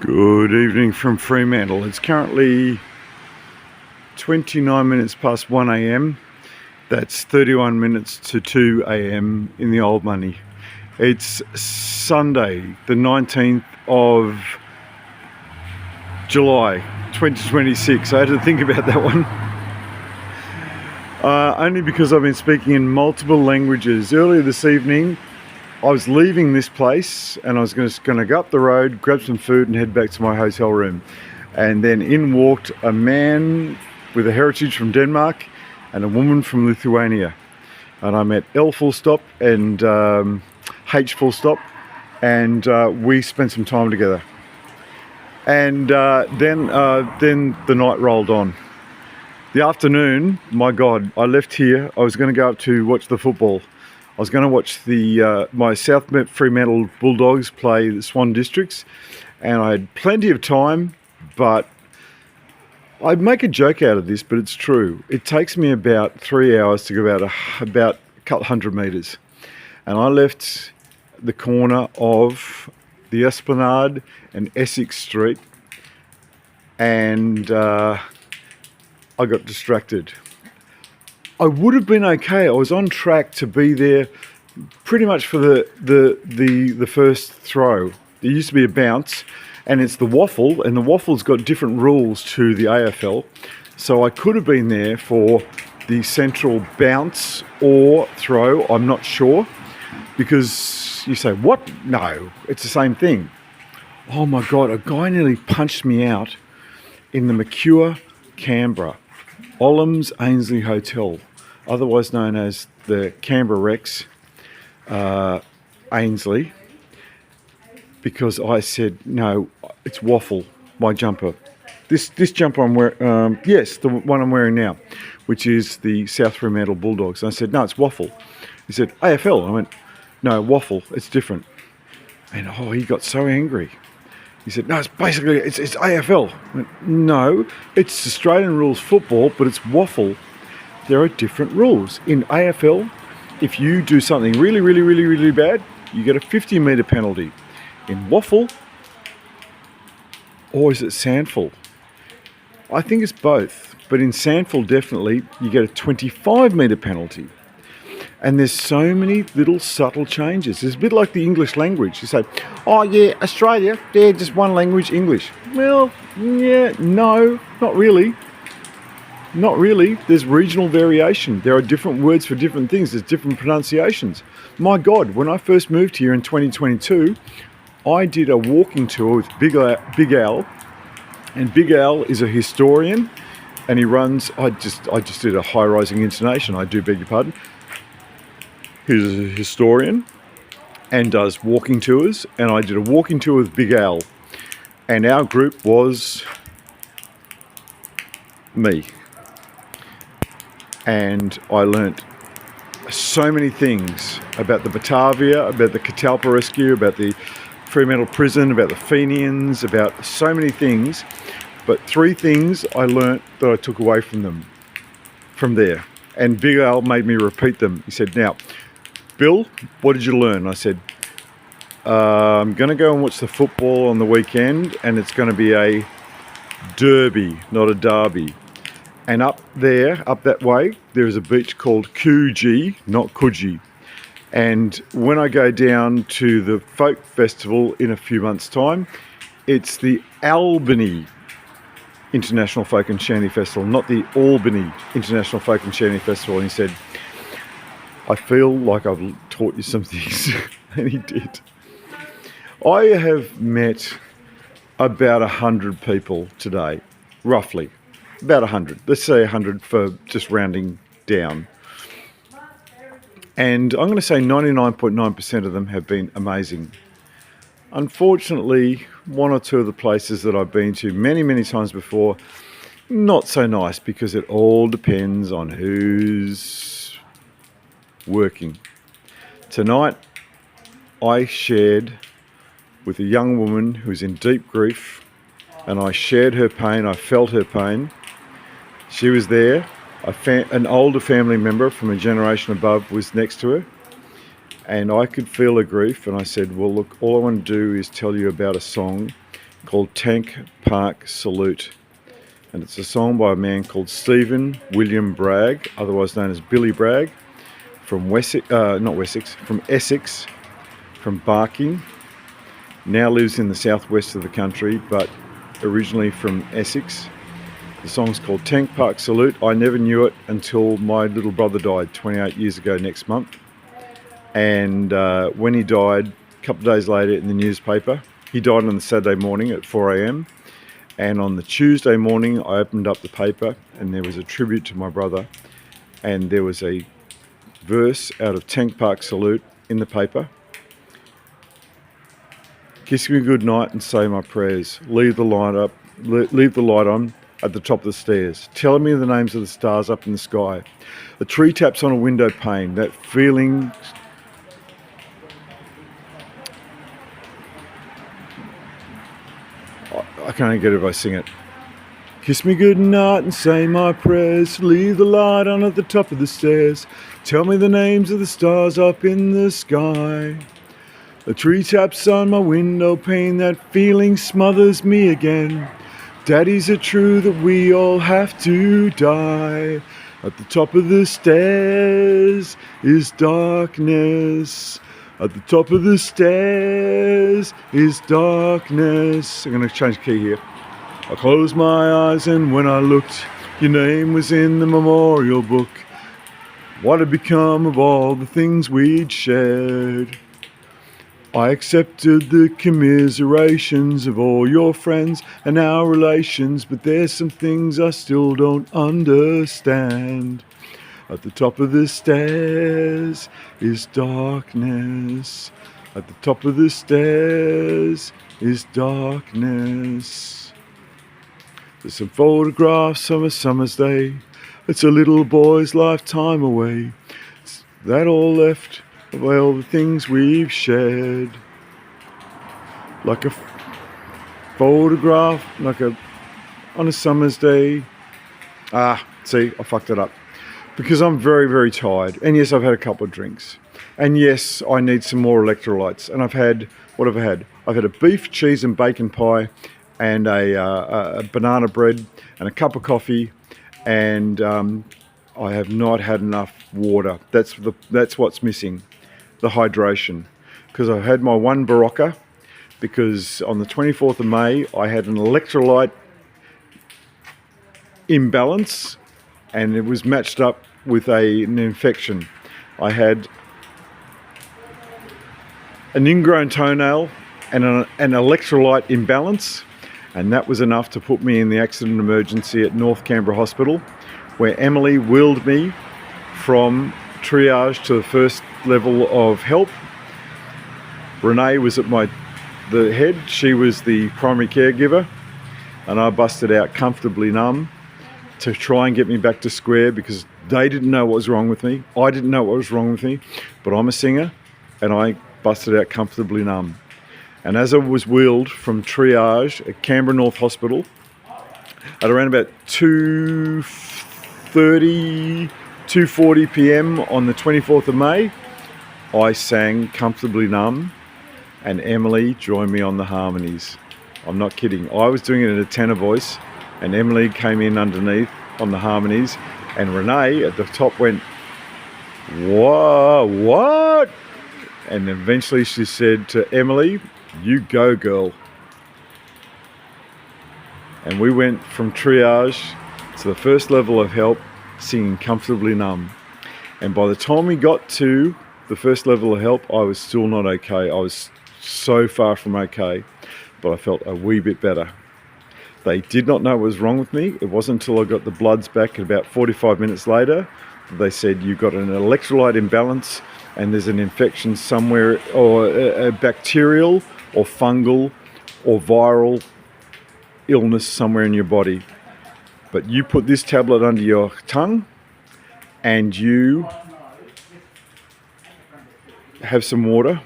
Good evening from Fremantle. It's currently 29 minutes past 1 a.m. That's 31 minutes to 2 a.m. in the old money. It's Sunday, the 19th of July 2026. I had to think about that one. Only because I've been speaking in multiple languages. Earlier this evening, I was leaving this place and I was going to go up the road, grab some food and head back to my hotel room. And then in walked a man with a heritage from Denmark and a woman from Lithuania. And I met L full stop and H full stop, and we spent some time together. And then the night rolled on. The afternoon, my God, I left here. I was going to go up to watch the football. I was going to watch the my South Fremantle Bulldogs play the Swan Districts, and I had plenty of time, but I make a joke out of this, but it's true. It takes me about 3 hours to go about a couple hundred metres, and I left the corner of the Esplanade and Essex Street, and I got distracted. I would have been okay. I was on track to be there pretty much for the first throw. There used to be a bounce, and it's the waffle, and the waffle's got different rules to the AFL. So I could have been there for the central bounce or throw. I'm not sure, because you say, what? No, it's the same thing. Oh my God, a guy nearly punched me out in the Mercure, Canberra, Ollams Ainsley Hotel, otherwise known as the Canberra Rex, Ainsley, because I said, no, it's waffle, my jumper. This jumper I'm wearing, yes, the one I'm wearing now, which is the South Fremantle Bulldogs. And I said, no, it's waffle. He said, AFL. I went, no, waffle, it's different. And he got so angry. He said, no, it's AFL. I went, no, it's Australian rules football, but it's waffle. There are different rules. In AFL, if you do something really, really, really, really bad, you get a 50-metre penalty. In waffle, or is it sandful? I think it's both, but in sandful, definitely, you get a 25-metre penalty. And there's so many little subtle changes. It's a bit like the English language. You say, oh yeah, Australia, they're just one language, English. Well, yeah, no, not really. Not really. There's regional variation. There are different words for different things. There's different pronunciations. My God, when I first moved here in 2022, I did a walking tour with Big Al, and Big Al is a historian, and he runs, I just did a high-rising intonation, I do beg your pardon. He's a historian and does walking tours, and I did a walking tour with Big Al, and our group was me. And I learnt so many things about the Batavia, about the Catalpa Rescue, about the Fremantle Prison, about the Fenians, about so many things. But 3 things I learnt that I took away from there. And Big Al made me repeat them. He said, now, Bill, what did you learn? I said, I'm going to go and watch the football on the weekend, and it's going to be a derby, not a derby. And up that way, there is a beach called Coogee, not Coogee. And when I go down to the folk festival in a few months' time, it's the Albany International Folk and Shanty Festival, not the Albany International Folk and Shanty Festival. And he said, I feel like I've taught you some things. And he did. I have met about 100 people today, roughly. About 100. Let's say 100 for just rounding down. And I'm going to say 99.9% of them have been amazing. Unfortunately, 1 or 2 of the places that I've been to many, many times before, not so nice, because it all depends on who's working. Tonight, I shared with a young woman who's in deep grief, and I shared her pain, I felt her pain. She was there. An older family member from a generation above was next to her, and I could feel her grief, and I said, well, look, all I want to do is tell you about a song called Tank Park Salute. And it's a song by a man called Stephen William Bragg, otherwise known as Billy Bragg, from from Essex, from Barking. Now lives in the southwest of the country, but originally from Essex. The song's called Tank Park Salute. I never knew it until my little brother died 28 years ago next month. And when he died, a couple of days later in the newspaper, he died on the Saturday morning at 4 a.m. And on the Tuesday morning, I opened up the paper and there was a tribute to my brother. And there was a verse out of Tank Park Salute in the paper. Kiss me good night and say my prayers. Leave the light on at the top of the stairs. Tell me the names of the stars up in the sky. A tree taps on a window pane. That feeling. I can only get it if I sing it. Kiss me good night and say my prayers. Leave the light on at the top of the stairs. Tell me the names of the stars up in the sky. The tree taps on my window pane. That feeling smothers me again. Daddy's it true that we all have to die? At the top of the stairs is darkness. At the top of the stairs is darkness. I'm going to change key here. I closed my eyes and when I looked, your name was in the memorial book. What had become of all the things we'd shared? I accepted the commiserations of all your friends and our relations, but there's some things I still don't understand. At the top of the stairs is darkness. At the top of the stairs is darkness. There's some photographs of a summer's day. It's a little boy's lifetime away. It's that all left of all the things we've shared. Like a photograph, on a summer's day. See, I fucked it up. Because I'm very, very tired. And yes, I've had a couple of drinks. And yes, I need some more electrolytes. And what have I had? I've had a beef, cheese and bacon pie and a banana bread and a cup of coffee. And I have not had enough water. That's what's missing. The hydration, because I had my one Barocca, because on the 24th of May I had an electrolyte imbalance and it was matched up with an infection. I had an ingrown toenail and an electrolyte imbalance, and that was enough to put me in the accident emergency at North Canberra Hospital, where Emily wheeled me from triage to the first level of help. Renee was at the head. She was the primary caregiver, and I busted out comfortably numb to try and get me back to square, because they didn't know what was wrong with me. I didn't know what was wrong with me, but I'm a singer and I busted out comfortably numb. And as I was wheeled from triage at Canberra North Hospital at around about 2:40 p.m. on the 24th of May, I sang Comfortably Numb, and Emily joined me on the harmonies. I'm not kidding. I was doing it in a tenor voice, and Emily came in underneath on the harmonies, and Renee at the top went, "Whoa, what?" And eventually she said to Emily, "You go, girl." And we went from triage to the first level of help, singing Comfortably Numb. And by the time we got to the first level of help, I was still not okay. I was so far from okay, but I felt a wee bit better. They did not know what was wrong with me. It wasn't until I got the bloods back at about 45 minutes later that they said, "You've got an electrolyte imbalance and there's an infection somewhere, or a bacterial or fungal or viral illness somewhere in your body. But you put this tablet under your tongue and you have some water,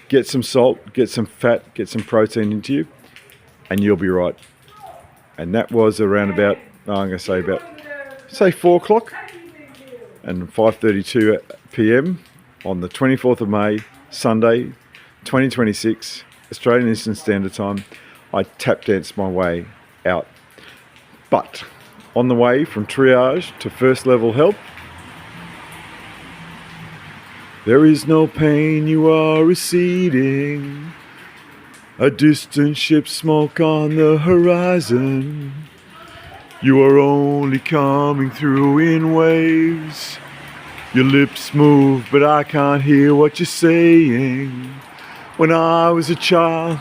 get some salt, get some fat, get some protein into you, and you'll be right." And that was around about, I'm going to say 4 o'clock, and 5:32 p.m. on the 24th of May, Sunday, 2026, Australian Eastern Standard Time. I tap danced my way out. But on the way from triage to first level help, there is no pain, you are receding. A distant ship, smoke on the horizon. You are only coming through in waves. Your lips move, but I can't hear what you're saying. When I was a child,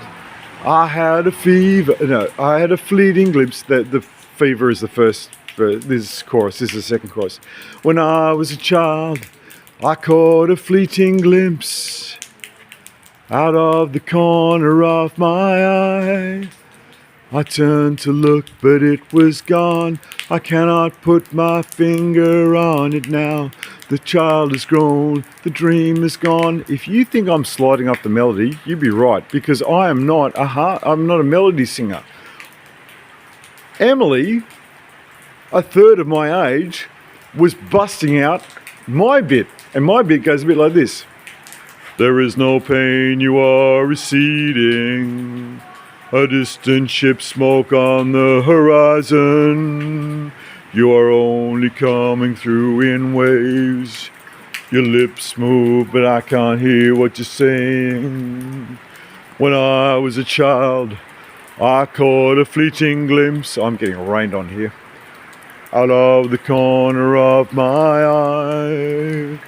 I had a fever. No, I had a fleeting glimpse. That the fever is the first. This chorus. This is the second chorus. When I was a child, I caught a fleeting glimpse out of the corner of my eye. I turned to look, but it was gone. I cannot put my finger on it now. The child has grown, the dream is gone. If you think I'm sliding up the melody, you'd be right, because I am not I'm not a melody singer. Emily, a third of my age, was busting out my bit, and my bit goes a bit like this. There is no pain, you are receding. A distant ship, smoke on the horizon. You are only coming through in waves. Your lips move, but I can't hear what you're saying. When I was a child, I caught a fleeting glimpse. I'm getting rained on here. Out of the corner of my eye.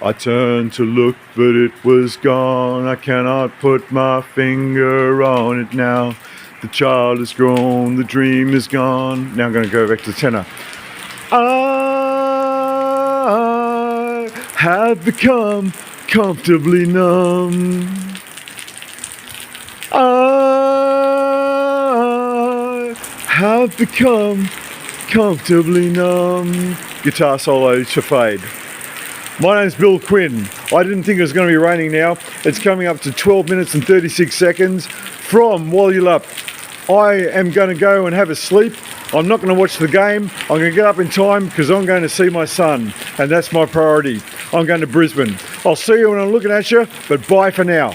I turned to look, but it was gone. I cannot put my finger on it now. The child has grown, the dream is gone. Now I'm going to go back to the tenor. I have become comfortably numb. I have become comfortably numb. Guitar solo to fade. My name's Bill Quinn. I didn't think it was going to be raining now. It's coming up to 12 minutes and 36 seconds from Walyalup. I am going to go and have a sleep. I'm not going to watch the game. I'm going to get up in time because I'm going to see my son, and that's my priority. I'm going to Brisbane. I'll see you when I'm looking at you, but bye for now.